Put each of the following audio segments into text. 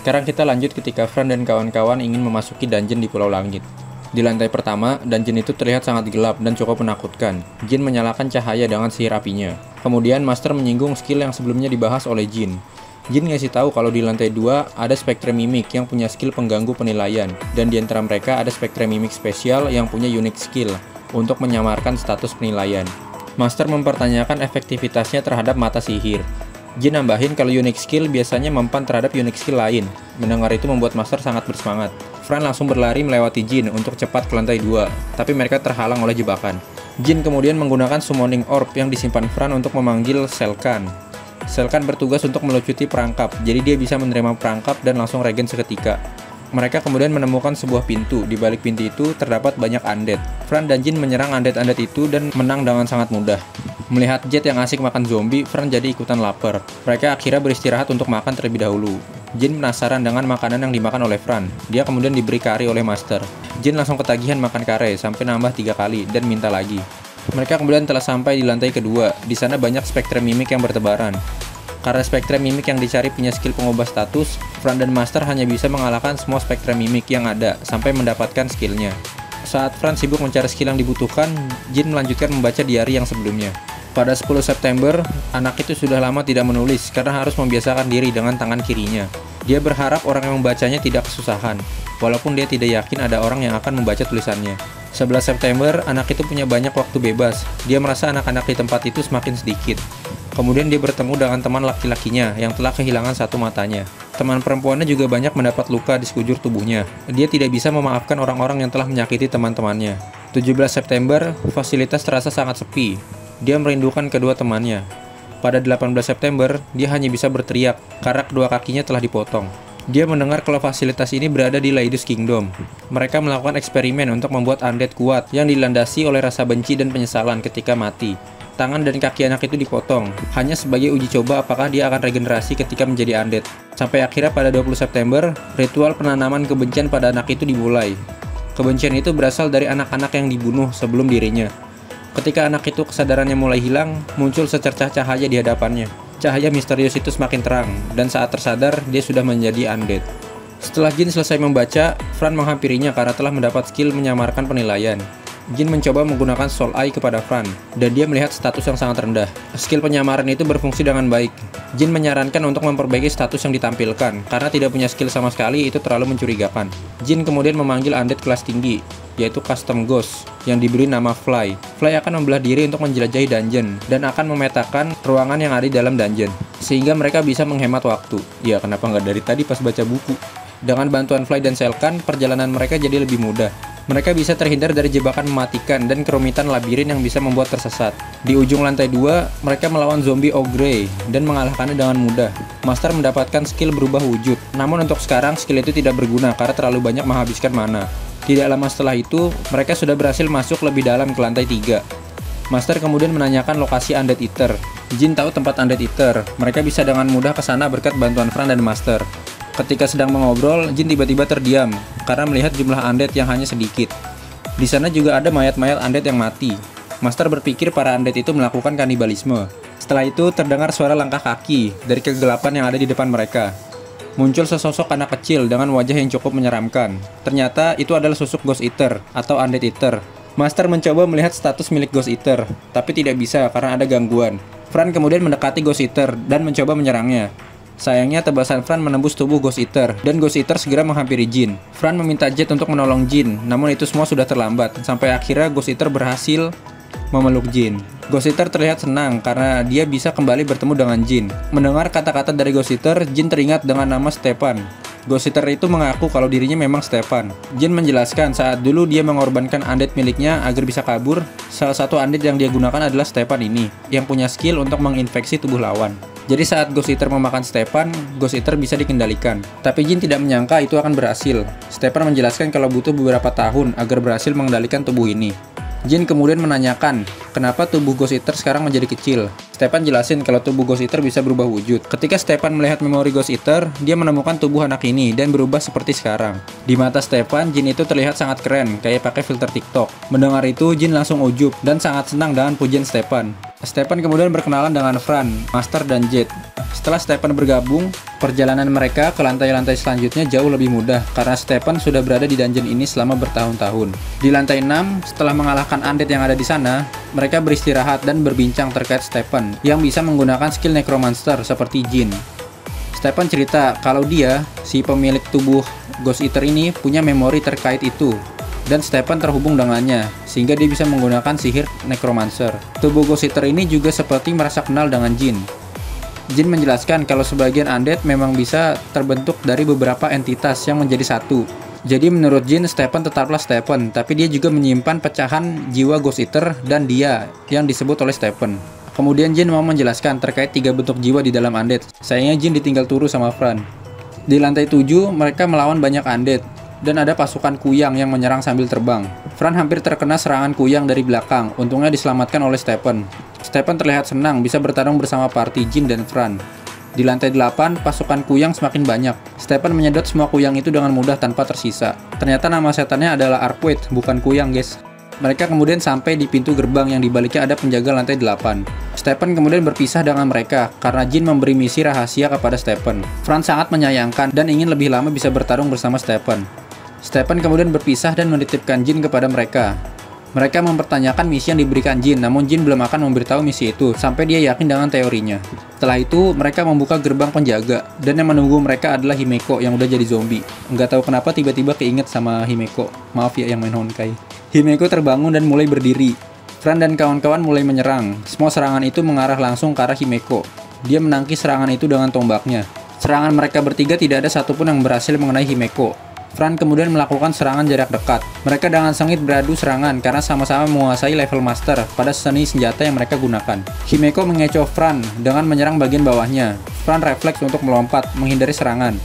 Sekarang kita lanjut ketika Fran dan kawan-kawan ingin memasuki dungeon di Pulau Langit. Di lantai pertama, dungeon itu terlihat sangat gelap dan cukup menakutkan. Jin menyalakan cahaya dengan sihir apinya. Kemudian Master menyinggung skill yang sebelumnya dibahas oleh Jin. Jin ngasih tahu kalau di lantai 2 ada Spectre Mimic yang punya skill pengganggu penilaian, dan di antara mereka ada Spectre Mimic spesial yang punya unique skill untuk menyamarkan status penilaian. Master mempertanyakan efektivitasnya terhadap mata sihir. Jin nambahin kalau unique skill biasanya mempan terhadap unique skill lain. Mendengar itu membuat Master sangat bersemangat. Fran langsung berlari melewati Jin untuk cepat ke lantai 2, tapi mereka terhalang oleh jebakan. Jin kemudian menggunakan Summoning Orb yang disimpan Fran untuk memanggil Selkan. Selkan bertugas untuk melucuti perangkap, jadi dia bisa menerima perangkap dan langsung regen seketika. Mereka kemudian menemukan sebuah pintu. Di balik pintu itu terdapat banyak undead. Fran dan Jin menyerang undead-undead itu dan menang dengan sangat mudah. Melihat Jet yang asik makan zombie, Fran jadi ikutan lapar. Mereka akhirnya beristirahat untuk makan terlebih dahulu. Jin penasaran dengan makanan yang dimakan oleh Fran. Dia kemudian diberi kari oleh Master. Jin langsung ketagihan makan kare sampai nambah 3 kali dan minta lagi. Mereka kemudian telah sampai di lantai kedua. Di sana banyak Spectre Mimic yang bertebaran. Karena Spectre Mimic yang dicari punya skill pengubah status, Fran dan Master hanya bisa mengalahkan semua Spectre Mimic yang ada sampai mendapatkan skillnya. Saat Fran sibuk mencari skill yang dibutuhkan, Jin melanjutkan membaca diari yang sebelumnya. Pada 10 September, anak itu sudah lama tidak menulis karena harus membiasakan diri dengan tangan kirinya. Dia berharap orang yang membacanya tidak kesusahan, walaupun dia tidak yakin ada orang yang akan membaca tulisannya. 11 September, anak itu punya banyak waktu bebas. Dia merasa anak-anak di tempat itu semakin sedikit. Kemudian dia bertemu dengan teman laki-lakinya yang telah kehilangan satu matanya. Teman perempuannya juga banyak mendapat luka di sekujur tubuhnya. Dia tidak bisa memaafkan orang-orang yang telah menyakiti teman-temannya. 17 September, fasilitas terasa sangat sepi. Dia merindukan kedua temannya. Pada 18 September, dia hanya bisa berteriak karena kedua kakinya telah dipotong. Dia mendengar kalau fasilitas ini berada di Laidus Kingdom. Mereka melakukan eksperimen untuk membuat undead kuat yang dilandasi oleh rasa benci dan penyesalan ketika mati. Tangan dan kaki anak itu dipotong, hanya sebagai uji coba apakah dia akan regenerasi ketika menjadi undead. Sampai akhirnya pada 20 September, ritual penanaman kebencian pada anak itu dimulai. Kebencian itu berasal dari anak-anak yang dibunuh sebelum dirinya. Ketika anak itu kesadarannya mulai hilang, muncul secercah cahaya di hadapannya. Cahaya misterius itu semakin terang, dan saat tersadar, dia sudah menjadi undead. Setelah Jin selesai membaca, Fran menghampirinya karena telah mendapat skill menyamarkan penilaian. Jin mencoba menggunakan Soul Eye kepada Fran, dan dia melihat status yang sangat rendah. Skill penyamaran itu berfungsi dengan baik. Jin menyarankan untuk memperbaiki status yang ditampilkan, karena tidak punya skill sama sekali itu terlalu mencurigakan. Jin kemudian memanggil undead kelas tinggi, yaitu Custom Ghost, yang diberi nama Fly. Fly akan membelah diri untuk menjelajahi dungeon, dan akan memetakan ruangan yang ada di dalam dungeon, sehingga mereka bisa menghemat waktu. Ya, kenapa nggak dari tadi pas baca buku? Dengan bantuan Fly dan Selkan, perjalanan mereka jadi lebih mudah. Mereka bisa terhindar dari jebakan mematikan dan kerumitan labirin yang bisa membuat tersesat. Di ujung lantai 2, mereka melawan zombie Ogre dan mengalahkannya dengan mudah. Master mendapatkan skill berubah wujud, namun untuk sekarang skill itu tidak berguna karena terlalu banyak menghabiskan mana. Tidak lama setelah itu, mereka sudah berhasil masuk lebih dalam ke lantai 3. Master kemudian menanyakan lokasi Undead Eater. Jin tahu tempat Undead Eater. Mereka bisa dengan mudah ke sana berkat bantuan Fran dan Master. Ketika sedang mengobrol, Jin tiba-tiba terdiam karena melihat jumlah undead yang hanya sedikit. Di sana juga ada mayat-mayat undead yang mati. Master berpikir para undead itu melakukan kanibalisme. Setelah itu terdengar suara langkah kaki dari kegelapan yang ada di depan mereka. Muncul sesosok anak kecil dengan wajah yang cukup menyeramkan. Ternyata itu adalah sosok Ghost Eater atau Undead Eater. Master mencoba melihat status milik Ghost Eater, tapi tidak bisa karena ada gangguan. Fran kemudian mendekati Ghost Eater dan mencoba menyerangnya. Sayangnya tebasan Fran menembus tubuh Ghost Eater, dan Ghost Eater segera menghampiri Jin. Fran meminta Jet untuk menolong Jin, namun itu semua sudah terlambat. Sampai akhirnya Ghost Eater berhasil memeluk Jin. Ghost Eater terlihat senang karena dia bisa kembali bertemu dengan Jin. Mendengar kata-kata dari Ghost Eater, Jin teringat dengan nama Stepan. Ghost Eater itu mengaku kalau dirinya memang Stepan. Jin menjelaskan saat dulu dia mengorbankan undead miliknya agar bisa kabur. Salah satu undead yang dia gunakan adalah Stepan ini, yang punya skill untuk menginfeksi tubuh lawan. Jadi saat Ghost Eater memakan Stepan, Ghost Eater bisa dikendalikan. Tapi Jin tidak menyangka itu akan berhasil. Stepan menjelaskan kalau butuh beberapa tahun agar berhasil mengendalikan tubuh ini. Jin kemudian menanyakan, kenapa tubuh Ghost Eater sekarang menjadi kecil. Stepan jelasin kalau tubuh Ghost Eater bisa berubah wujud. Ketika Stepan melihat memori Ghost Eater, dia menemukan tubuh anak ini dan berubah seperti sekarang. Di mata Stepan, Jin itu terlihat sangat keren, kayak pakai filter TikTok. Mendengar itu, Jin langsung ujub dan sangat senang dengan pujian Stepan. Stephen kemudian berkenalan dengan Fran, Master, dan Jet. Setelah Stephen bergabung, perjalanan mereka ke lantai-lantai selanjutnya jauh lebih mudah karena Stephen sudah berada di dungeon ini selama bertahun-tahun. Di lantai 6, setelah mengalahkan undead yang ada di sana, mereka beristirahat dan berbincang terkait Stephen yang bisa menggunakan skill necromancer seperti Jin. Stephen cerita kalau dia, si pemilik tubuh Ghost Eater ini, punya memori terkait itu. Dan Stephen terhubung dengannya, sehingga dia bisa menggunakan sihir necromancer. Tubuh Ghost Eater ini juga seperti merasa kenal dengan Jin. Jin menjelaskan kalau sebagian undead memang bisa terbentuk dari beberapa entitas yang menjadi satu. Jadi menurut Jin, Stephen tetaplah Stephen, tapi dia juga menyimpan pecahan jiwa Ghost Eater dan dia yang disebut oleh Stephen. Kemudian Jin mau menjelaskan terkait 3 bentuk jiwa di dalam undead. Sayangnya Jin ditinggal turu sama Fran. Di lantai 7, mereka melawan banyak undead. Dan ada pasukan kuyang yang menyerang sambil terbang. Fran hampir terkena serangan kuyang dari belakang, untungnya diselamatkan oleh Stephen. Stephen terlihat senang bisa bertarung bersama party Jin dan Fran. Di lantai 8, pasukan kuyang semakin banyak. Stephen menyedot semua kuyang itu dengan mudah tanpa tersisa. Ternyata nama setannya adalah Arquette, bukan kuyang guys. Mereka kemudian sampai di pintu gerbang yang dibaliknya ada penjaga lantai 8. Stephen kemudian berpisah dengan mereka karena Jin memberi misi rahasia kepada Stephen. Fran sangat menyayangkan dan ingin lebih lama bisa bertarung bersama Stephen. Stephen kemudian berpisah dan menitipkan Jin kepada mereka. Mereka mempertanyakan misi yang diberikan Jin, namun Jin belum akan memberitahu misi itu sampai dia yakin dengan teorinya. Setelah itu, mereka membuka gerbang penjaga, dan yang menunggu mereka adalah Himeko yang udah jadi zombie. Nggak tahu kenapa tiba-tiba keinget sama Himeko. Maaf ya yang main Honkai. Himeko terbangun dan mulai berdiri. Fran dan kawan-kawan mulai menyerang. Semua serangan itu mengarah langsung ke arah Himeko. Dia menangkis serangan itu dengan tombaknya. Serangan mereka bertiga tidak ada satupun yang berhasil mengenai Himeko. Fran kemudian melakukan serangan jarak dekat. Mereka dengan sengit beradu serangan karena sama-sama menguasai level master pada seni senjata yang mereka gunakan. Himeko mengecoh Fran dengan menyerang bagian bawahnya. Fran refleks untuk melompat, menghindari serangan.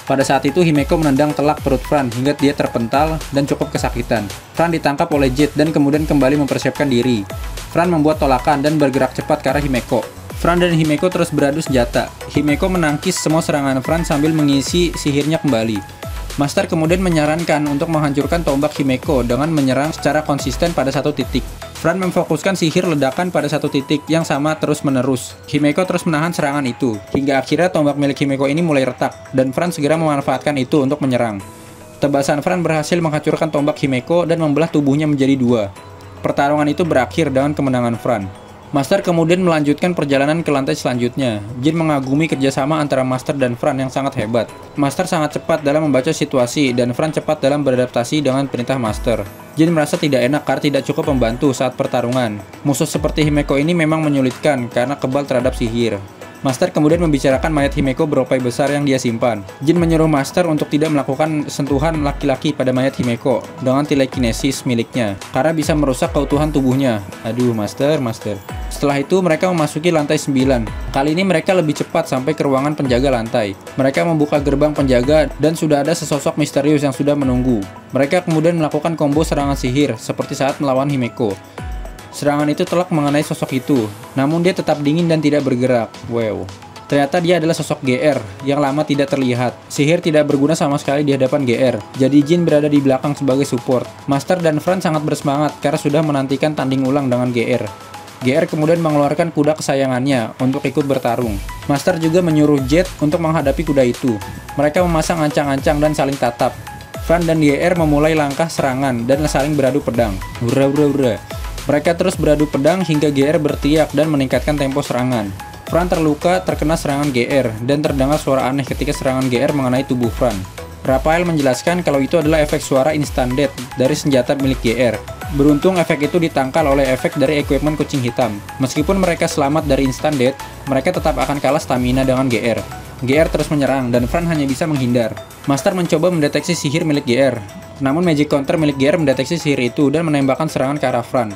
Pada saat itu Himeko menendang telak perut Fran hingga dia terpental dan cukup kesakitan. Fran ditangkap oleh Jet dan kemudian kembali mempersiapkan diri. Fran membuat tolakan dan bergerak cepat ke arah Himeko. Fran dan Himeko terus beradu senjata. Himeko menangkis semua serangan Fran sambil mengisi sihirnya kembali. Master kemudian menyarankan untuk menghancurkan tombak Himeko dengan menyerang secara konsisten pada satu titik. Fran memfokuskan sihir ledakan pada satu titik yang sama terus-menerus. Himeko terus menahan serangan itu, hingga akhirnya tombak milik Himeko ini mulai retak, dan Fran segera memanfaatkan itu untuk menyerang. Tebasan Fran berhasil menghancurkan tombak Himeko dan membelah tubuhnya menjadi 2. Pertarungan itu berakhir dengan kemenangan Fran. Master kemudian melanjutkan perjalanan ke lantai selanjutnya. Jin mengagumi kerjasama antara Master dan Fran yang sangat hebat. Master sangat cepat dalam membaca situasi dan Fran cepat dalam beradaptasi dengan perintah Master. Jin merasa tidak enak karena tidak cukup membantu saat pertarungan. Musuh seperti Himeko ini memang menyulitkan karena kebal terhadap sihir. Master kemudian membicarakan mayat Himeko beropai besar yang dia simpan. Jin menyuruh Master untuk tidak melakukan sentuhan laki-laki pada mayat Himeko dengan telekinesis miliknya, karena bisa merusak keutuhan tubuhnya. Aduh, Master. Setelah itu mereka memasuki lantai 9. Kali ini mereka lebih cepat sampai ke ruangan penjaga lantai. Mereka membuka gerbang penjaga dan sudah ada sesosok misterius yang sudah menunggu. Mereka kemudian melakukan combo serangan sihir seperti saat melawan Himeko. Serangan itu telak mengenai sosok itu, namun dia tetap dingin dan tidak bergerak. Wow. Ternyata dia adalah sosok GR yang lama tidak terlihat. Sihir tidak berguna sama sekali di hadapan GR, jadi Jin berada di belakang sebagai support. Master dan Fran sangat bersemangat karena sudah menantikan tanding ulang dengan GR. GR kemudian mengeluarkan kuda kesayangannya untuk ikut bertarung. Master juga menyuruh Jet untuk menghadapi kuda itu. Mereka memasang ancang-ancang dan saling tatap. Fran dan GR memulai langkah serangan dan saling beradu pedang. Hurra. Mereka terus beradu pedang hingga GR berteriak dan meningkatkan tempo serangan. Fran terluka terkena serangan GR dan terdengar suara aneh ketika serangan GR mengenai tubuh Fran. Raphael menjelaskan kalau itu adalah efek suara instant death dari senjata milik GR. Beruntung efek itu ditangkal oleh efek dari equipment kucing hitam. Meskipun mereka selamat dari instant death, mereka tetap akan kalah stamina dengan GR. GR terus menyerang dan Fran hanya bisa menghindar. Master mencoba mendeteksi sihir milik GR. Namun magic counter milik GR mendeteksi sihir itu dan menembakkan serangan ke arah Fran.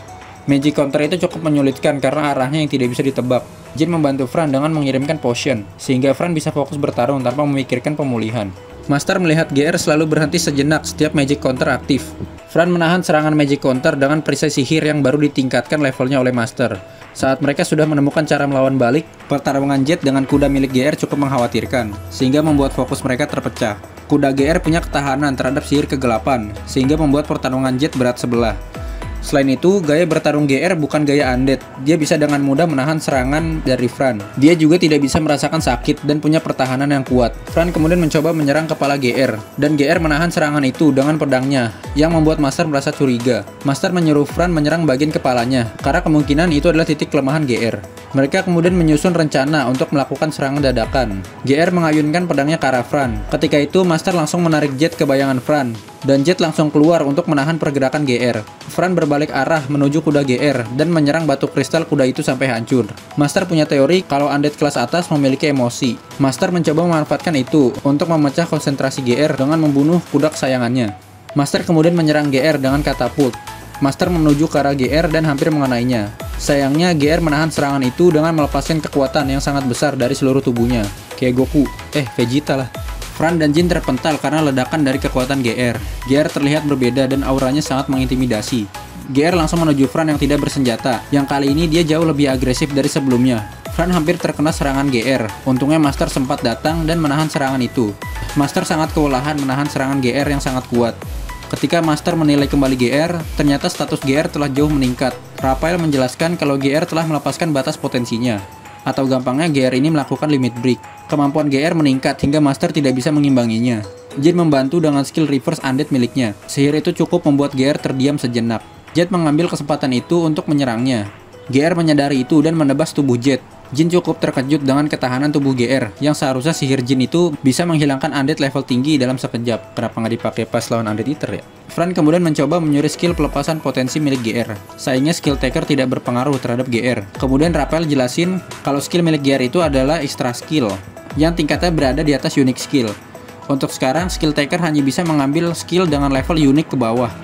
Magic counter itu cukup menyulitkan karena arahnya yang tidak bisa ditebak. Jin membantu Fran dengan mengirimkan potion, sehingga Fran bisa fokus bertarung tanpa memikirkan pemulihan. Master melihat GR selalu berhenti sejenak setiap magic counter aktif. Fran menahan serangan magic counter dengan perisai sihir yang baru ditingkatkan levelnya oleh Master. Saat mereka sudah menemukan cara melawan balik, pertarungan Jet dengan kuda milik GR cukup mengkhawatirkan, sehingga membuat fokus mereka terpecah. Kuda GR punya ketahanan terhadap sihir kegelapan, sehingga membuat pertarungan Jet berat sebelah. Selain itu, gaya bertarung GR bukan gaya undead. Dia bisa dengan mudah menahan serangan dari Fran. Dia juga tidak bisa merasakan sakit dan punya pertahanan yang kuat. Fran kemudian mencoba menyerang kepala GR, dan GR menahan serangan itu dengan pedangnya, yang membuat Master merasa curiga. Master menyuruh Fran menyerang bagian kepalanya, karena kemungkinan itu adalah titik kelemahan GR. Mereka kemudian menyusun rencana untuk melakukan serangan dadakan. GR mengayunkan pedangnya ke arah Fran. Ketika itu, Master langsung menarik Jet ke bayangan Fran, dan Jet langsung keluar untuk menahan pergerakan GR. Fran berbalik arah menuju kuda GR dan menyerang batu kristal kuda itu sampai hancur. Master punya teori kalau undead kelas atas memiliki emosi. Master mencoba memanfaatkan itu untuk memecah konsentrasi GR dengan membunuh kuda kesayangannya. Master kemudian menyerang GR dengan katapult. Master menuju ke arah GR dan hampir mengenainya. Sayangnya GR menahan serangan itu dengan melepaskan kekuatan yang sangat besar dari seluruh tubuhnya. Kayak Goku, Vegeta lah. Fran dan Jin terpental karena ledakan dari kekuatan GR. GR terlihat berbeda dan auranya sangat mengintimidasi. GR langsung menuju Fran yang tidak bersenjata, yang kali ini dia jauh lebih agresif dari sebelumnya. Fran hampir terkena serangan GR. Untungnya Master sempat datang dan menahan serangan itu. Master sangat kewalahan menahan serangan GR yang sangat kuat. Ketika Master menilai kembali GR, ternyata status GR telah jauh meningkat. Raphael menjelaskan kalau GR telah melepaskan batas potensinya. Atau gampangnya GR ini melakukan limit break. Kemampuan GR meningkat hingga Master tidak bisa mengimbanginya. Jin membantu dengan skill reverse undead miliknya. Sihir itu cukup membuat GR terdiam sejenak. Jet mengambil kesempatan itu untuk menyerangnya. GR menyadari itu dan menebas tubuh Jet. Jin cukup terkejut dengan ketahanan tubuh GR, yang seharusnya sihir Jin itu bisa menghilangkan undead level tinggi dalam sekejap. Kenapa nggak dipakai pas lawan undead eater ya? Fran kemudian mencoba menyuri skill pelepasan potensi milik GR. Sayangnya skill taker tidak berpengaruh terhadap GR. Kemudian Raphael jelasin kalau skill milik GR itu adalah extra skill, yang tingkatnya berada di atas unique skill. Untuk sekarang, skill taker hanya bisa mengambil skill dengan level unique ke bawah.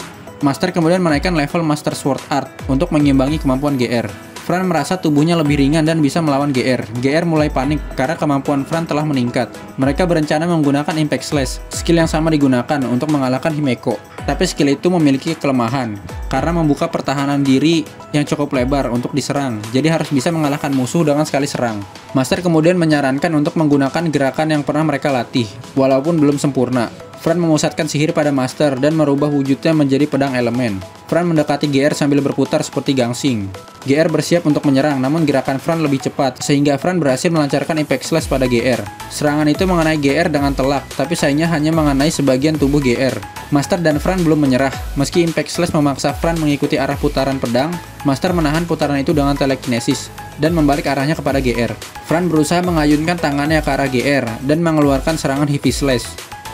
Master kemudian menaikkan level Master Sword Art untuk mengimbangi kemampuan GR. Fran merasa tubuhnya lebih ringan dan bisa melawan GR. GR mulai panik karena kemampuan Fran telah meningkat. Mereka berencana menggunakan Impact Slash, skill yang sama digunakan untuk mengalahkan Himeko. Tapi skill itu memiliki kelemahan, karena membuka pertahanan diri yang cukup lebar untuk diserang, jadi harus bisa mengalahkan musuh dengan sekali serang. Master kemudian menyarankan untuk menggunakan gerakan yang pernah mereka latih, walaupun belum sempurna. Fran memusatkan sihir pada Master dan merubah wujudnya menjadi pedang elemen. Fran mendekati GR sambil berputar seperti gangsing. GR bersiap untuk menyerang, namun gerakan Fran lebih cepat, sehingga Fran berhasil melancarkan Impact Slash pada GR. Serangan itu mengenai GR dengan telak, tapi sayangnya hanya mengenai sebagian tubuh GR. Master dan Fran belum menyerah. Meski Impact Slash memaksa Fran mengikuti arah putaran pedang, Master menahan putaran itu dengan telekinesis dan membalik arahnya kepada GR. Fran berusaha mengayunkan tangannya ke arah GR dan mengeluarkan serangan Heavy Slash.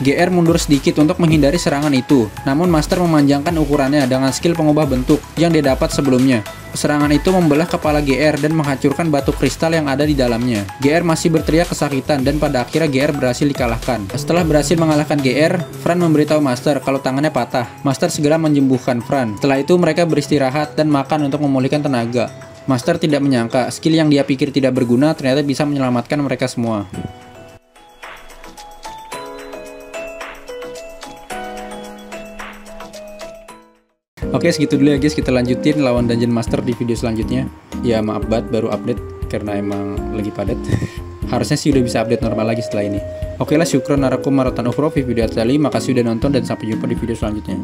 GR mundur sedikit untuk menghindari serangan itu, namun Master memanjangkan ukurannya dengan skill pengubah bentuk yang dia dapat sebelumnya. Serangan itu membelah kepala GR dan menghancurkan batu kristal yang ada di dalamnya. GR masih berteriak kesakitan dan pada akhirnya GR berhasil dikalahkan. Setelah berhasil mengalahkan GR, Fran memberitahu Master kalau tangannya patah. Master segera menyembuhkan Fran. Setelah itu mereka beristirahat dan makan untuk memulihkan tenaga. Master tidak menyangka skill yang dia pikir tidak berguna ternyata bisa menyelamatkan mereka semua. Oke, segitu dulu ya guys, kita lanjutin lawan Dungeon Master di video selanjutnya. Ya maaf banget baru update karena emang lagi padat. Harusnya sih udah bisa update normal lagi setelah ini. Oke lah, syukron narakum marotan ufro video tadi. Makasih udah nonton dan sampai jumpa di video selanjutnya.